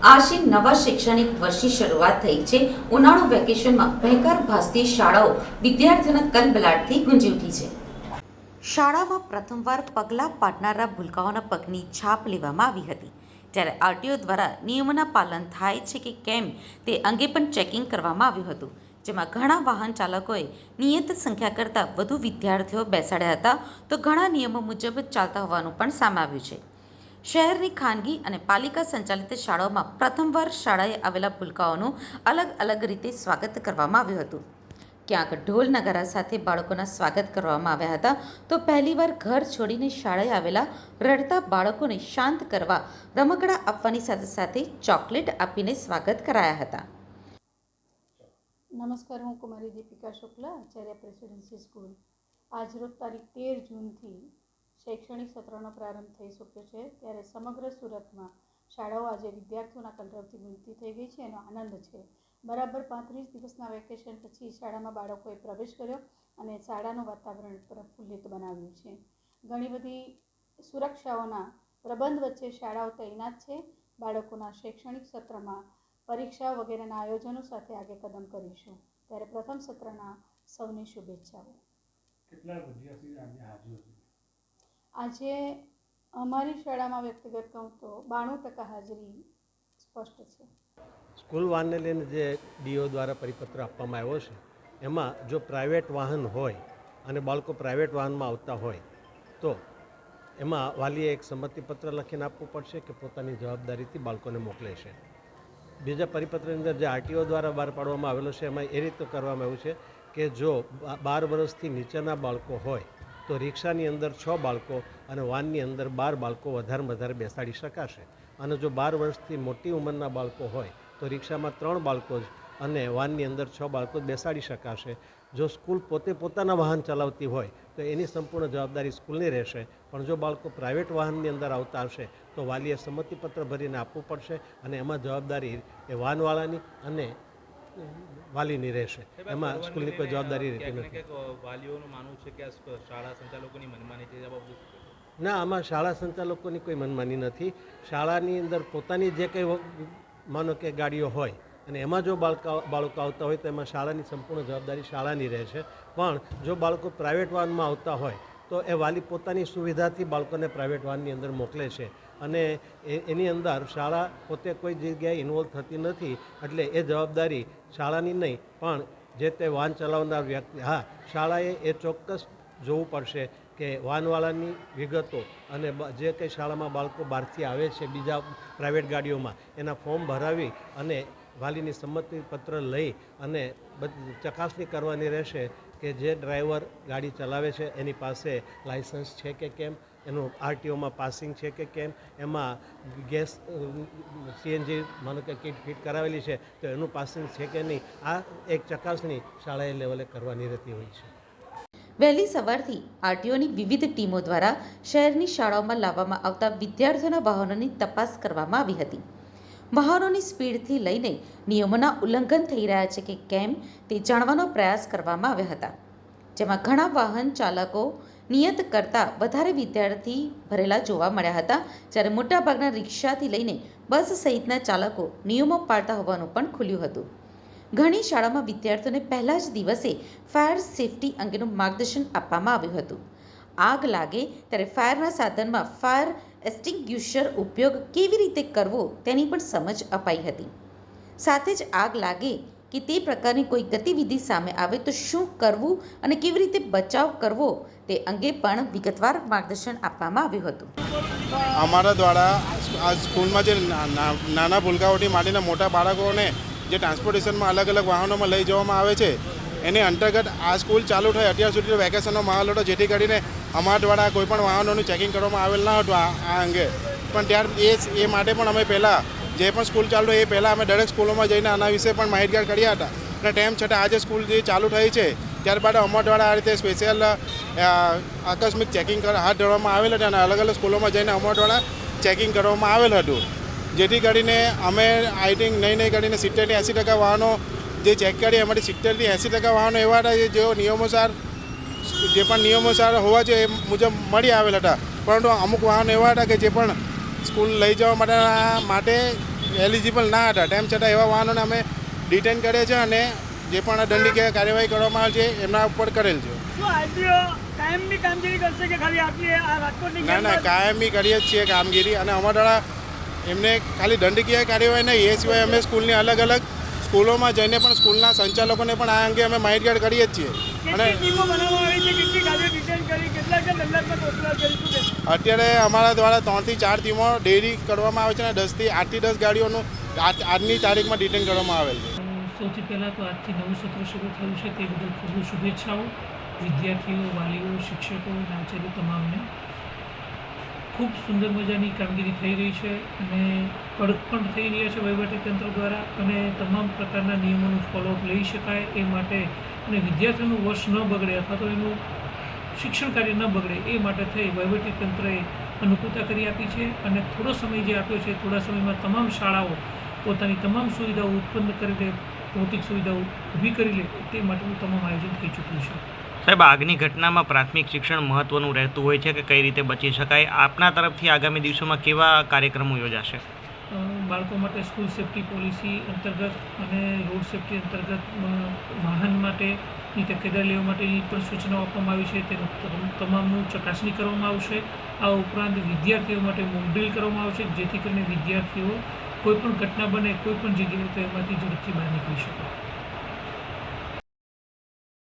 આજે નવા શૈક્ષણિક વર્ષની શરૂઆત થઈ છે। ઉનાળુ વેકેશનમાં ભયંકર ભાસતી શાળાઓ વિદ્યાર્થીઓના કલબલાટથી ગુંજી ઉઠી છે। શાળામાં પ્રથમવાર પગલાં પાડનારા ભૂલકાઓના પગની છાપ લેવામાં આવી હતી, જ્યારે આરટીઓ દ્વારા નિયમોના પાલન થાય છે કે કેમ તે અંગે પણ ચેકિંગ કરવામાં આવ્યું હતું, જેમાં ઘણા વાહન ચાલકોએ નિયત સંખ્યા કરતાં વધુ વિદ્યાર્થીઓ બેસાડ્યા હતા, તો ઘણા નિયમો મુજબ ચાલતા હોવાનું પણ સામે આવ્યું છે। શહેરની ખાનગી અને પાલિકા સંચાલિત શાળાઓમાં પ્રથમવાર શાળાએ આવેલા ભૂલકાઓનું અલગ અલગ રીતે સ્વાગત કરવામાં આવ્યું હતું। ક્યાંક ઢોલ નગારા સાથે બાળકોના સ્વાગત કરવામાં આવ્યા હતા, તો પહેલીવાર ઘર છોડીને શાળાએ આવેલા રડતા બાળકોને શાંત કરવા રમકડાં આપવાની સાથે સાથે ચોકલેટ આપીને સ્વાગત કરાયા હતા। નમસ્કાર, હું કુમારી દીપિકા શુક્લા, આચાર્ય પ્રેસિડેન્સી સ્કૂલ। આજરોજ તારીખ 13 જૂનથી શૈક્ષણિક સત્રનો પ્રારંભ થઈ ચૂક્યો છે, ત્યારે સમગ્ર સુરતમાં શાળાઓ આજે વિદ્યાર્થીઓના કલરવથી ગુંજતી થઈ ગઈ છે, એનો આનંદ છે। બરાબર 35 દિવસના વેકેશન પછી શાળામાં બાળકોએ પ્રવેશ કર્યો અને શાળાનું વાતાવરણ પ્રફુલ્લિત બનાવ્યું છે। ઘણી બધી સુરક્ષાઓના પ્રબંધ વચ્ચે શાળાઓ તૈનાત છે। બાળકોના શૈક્ષણિક સત્રમાં પરીક્ષાઓ વગેરેના આયોજનો સાથે આગળ કદમ કરીશું, ત્યારે પ્રથમ સત્રના સૌને શુભેચ્છાઓ। કેટલા વિદ્યાર્થીઓ હાજર છે? આજે અમારી શાળામાં વ્યક્તિગત કહું તો 92% હાજરી સ્પષ્ટ છે। સ્કૂલ વાનને લઈને જે ડીઓ દ્વારા પરિપત્ર આપવામાં આવ્યો છે, એમાં જો પ્રાઇવેટ વાહન હોય અને બાળકો પ્રાઇવેટ વાહનમાં આવતા હોય તો એમાં વાલીએ એક સંમતિપત્ર લખીને આપવું પડશે કે પોતાની જવાબદારીથી બાળકોને મોકલે છે। બીજા પરિપત્રની અંદર જે આરટીઓ દ્વારા બહાર પાડવામાં આવેલો છે, એમાં એ રીતે કરવામાં આવ્યું છે કે જો 12 વર્ષથી નીચેના બાળકો હોય તો રિક્ષાની અંદર 6 બાળકો અને વાનની અંદર 12 બાળકો વધારે બેસાડી શકાશે, અને જો 12 વર્ષથી મોટી ઉંમરના બાળકો હોય તો રિક્ષામાં 3 બાળકો જ અને વાનની અંદર 6 બાળકો જ બેસાડી શકાશે। જો સ્કૂલ પોતે પોતાના વાહન ચલાવતી હોય તો એની સંપૂર્ણ જવાબદારી સ્કૂલની રહેશે, પણ જો બાળકો પ્રાઇવેટ વાહનની અંદર આવતા હશે તો વાલીએ સંમતિપત્ર ભરીને આપવું પડશે, અને એમાં જવાબદારી એ વાનવાળાની અને વાલીની રહેશે। એમાં સ્કૂલની કોઈ જવાબદારી રહેતી નથી। વાલીઓનું માનવું છે કે આ શાળા સંચાલકોની મનમાની છે, ના, આમાં શાળા સંચાલકોની કોઈ મનમાની નથી। શાળાની અંદર પોતાની જે કંઈ માનો કે ગાડીઓ હોય અને એમાં જો બાળકો આવતા હોય તો એમાં શાળાની સંપૂર્ણ જવાબદારી શાળાની રહેશે, પણ જો બાળકો પ્રાઇવેટ વાહનમાં આવતા હોય તો એ વાલી પોતાની સુવિધાથી બાળકોને પ્રાઇવેટ વાહનની અંદર મોકલે છે, અને એની અંદર શાળા પોતે કોઈ જગ્યાએ ઇન્વોલ્વ થતી નથી, એટલે એ જવાબદારી શાળાની નહીં પણ જે તે વાહન ચલાવનાર વ્યક્તિ, હા, શાળાએ એ ચોક્કસ જોવું પડશે કે વાહનવાળાની વિગતો અને જે કંઈ શાળામાં બાળકો બહારથી આવે છે બીજા પ્રાઇવેટ ગાડીઓમાં, એના ફોર્મ ભરાવી અને વાલીની સંમતિપત્ર લઈ અને ચકાસણી કરવાની રહેશે કે જે ડ્રાઈવર ગાડી ચલાવે છે એની પાસે લાઇસન્સ છે કે કેમ, એનું આરટીઓમાં પાસિંગ છે કે કેમ, એમાં ગેસ સીએનજી માનો કે કિટ ફિટ કરાવેલી છે તો એનું પાસિંગ છે કે નહીં, આ એક ચકાસણી શાળાએ લેવલે કરવાની રહેતી હોય છે। વહેલી સવારથી આરટીઓની વિવિધ ટીમો દ્વારા શહેરની શાળાઓમાં લાવવામાં આવતા વિદ્યાર્થીઓના વાહનોની તપાસ કરવામાં આવી હતી। વાહનોની સ્પીડથી લઈને નિયમોના ઉલ્લંઘન થઈ રહ્યા છે કે કેમ તે જાણવાનો પ્રયાસ કરવામાં આવ્યા હતા, જેમાં ઘણા વાહન ચાલકો નિયત કરતાં વધારે વિદ્યાર્થી ભરેલા જોવા મળ્યા હતા, જ્યારે મોટાભાગના રિક્ષાથી લઈને બસ સહિતના ચાલકો નિયમો પાળતા હોવાનું પણ ખુલ્યું હતું। ઘણી શાળામાં વિદ્યાર્થીઓને પહેલા જ દિવસે ફાયર સેફટી અંગેનું માર્ગદર્શન આપવામાં આવ્યું હતું। આગ લાગે ત્યારે ફાયરના સાધનમાં ફાયર એક્સ્ટિંગ્યુશર ઉપયોગ કેવી રીતે કરવો તેની પણ સમજ અપાઈ હતી। સાથે જ આગ લાગે કે તે પ્રકારની કોઈ ગતિવિધિ સામે આવે તો શું કરવું અને કેવી રીતે બચાવ કરવો તે અંગે પણ વિગતવાર માર્ગદર્શન આપવામાં આવ્યું હતું। અમારા દ્વારા આ સ્કૂલમાં જે નાના ભૂલકાઓથી માંડીને મોટા બાળકોને જે ટ્રાન્સપોર્ટેશનમાં અલગ અલગ વાહનોમાં લઈ જવામાં આવે છે, એની અંતર્ગત આ સ્કૂલ ચાલુ થઈ અત્યાર સુધી વેકેશનનો માહોલ હતો, જેથી કરીને અમારા દ્વારા કોઈપણ વાહનોનું ચેકિંગ કરવામાં આવેલ ન હતું આ અંગે, પણ ત્યાર એ માટે પણ અમે પહેલાં જે પણ સ્કૂલ ચાલુ એ પહેલાં અમે દરેક સ્કૂલોમાં જઈને આના વિશે પણ માહિતગાર કર્યા હતા, અને તેમ છતાં આજે સ્કૂલ જે ચાલુ થઈ છે ત્યારબાદ અમારા દ્વારા આ રીતે સ્પેશિયલ આકસ્મિક ચેકિંગ હાથ ધરવામાં આવેલ હતું, અને અલગ અલગ સ્કૂલોમાં જઈને અમારા દ્વારા ચેકિંગ કરવામાં આવેલ હતું, જેથી કરીને અમે આઈ થિંક નહીં કરીને 70-80% વાહનો જે ચેક કરીએ એમાંથી 70-80% વાહનો એવા હતા જેઓ નિયમોસાર જે પણ નિયમોસાર હોવા જોઈએ એ મુજબ મળી આવેલ હતા, પરંતુ અમુક વાહનો એવા હતા કે જે પણ સ્કૂલ લઈ જવા માટે એલિજિબલ ના હતા, તેમ છતાં એવા વાહનોને અમે ડિટેન કરીએ છીએ અને જે પણ દંડનીય કાર્યવાહી કરવામાં આવે છે એમના ઉપર કરેલ છે. શું આરટીઓ કાયમની કામગીરી કરશે કે ખાલી આટલી આ રાજકોટની ના, કાયમી કરીએ જ છીએ કામગીરી, અને અમારા દ્વારા એમને ખાલી દંડકીય કાર્યવાહી નહીં, એ સિવાય અમે સ્કૂલની અલગ અલગ સ્કૂલોમાં જઈને પણ સ્કૂલના સંચાલકોને પણ આ અંગે અમે માહિતગાર કરીએ જ છીએ. અને કેટલી ટીમો બનાવવામાં આવી છે, કેટલી ગાડીઓ ડિટેન કરી, કેટલા દંડાત્મક કોતરાલ કરી શું અત્યારે અમારા દ્વારા 3 થી 4 ટીમો ડેરી કરવામાં આવે છે અને 8 થી 10 ગાડીઓનું આજની તારીખમાં ડિટેન કરવામાં આવેલ છે. સૌથી પહેલાં તો આજથી નવું સત્ર શરૂ થયું છે તે બદલ ખૂબ શુભેચ્છાઓ વિદ્યાર્થીઓ, વાલીઓ, શિક્ષકો અને આચાર્ય તમામને. ખૂબ સુંદર મજાની કામગીરી થઈ રહી છે અને કડક પણ થઈ રહ્યા છે વહીવટીતંત્ર દ્વારા, અને તમામ પ્રકારના નિયમોનું ફોલોઅપ લઈ શકાય એ માટે અને વિદ્યાર્થીઓનું વર્ષ ન બગડે અથવા તો એનું શિક્ષણ કાર્ય ન બગડે એ માટે થઈ વહીવટીતંત્રએ અનુકૂળતા કરી આપી છે. અને થોડો સમય જે આપ્યો છે, થોડા સમયમાં તમામ શાળાઓ પોતાની તમામ સુવિધાઓ ઉત્પન્ન કરી લે, ભૌતિક સુવિધાઓ ઊભી કરી લે તે માટેનું તમામ આયોજન થઈ ચૂક્યું છે. સાહેબ, આગની ઘટનામાં પ્રાથમિક શિક્ષણ મહત્ત્વનું રહેતું હોય છે કે કઈ રીતે બચી શકાય? આપના તરફથી આગામી દિવસોમાં કેવા કાર્યક્રમો યોજાશે? બાળકો માટે સ્કૂલ સેફ્ટી પોલિસી અંતર્ગત અને રોડ સેફ્ટી અંતર્ગત વાહન માટેની તકેદારી લેવા માટેની પણ સૂચનાઓ આપવામાં આવી છે. તેનું તમામનું ચકાસણી કરવામાં આવશે. આ ઉપરાંત વિદ્યાર્થીઓ માટે મોક ડ્રીલ કરવામાં આવશે, જેથી કરીને વિદ્યાર્થીઓ કોઈપણ ઘટના બને કોઈપણ જગ્યાએ તો એમાંથી ઝડપથી બહાર નીકળી શકે.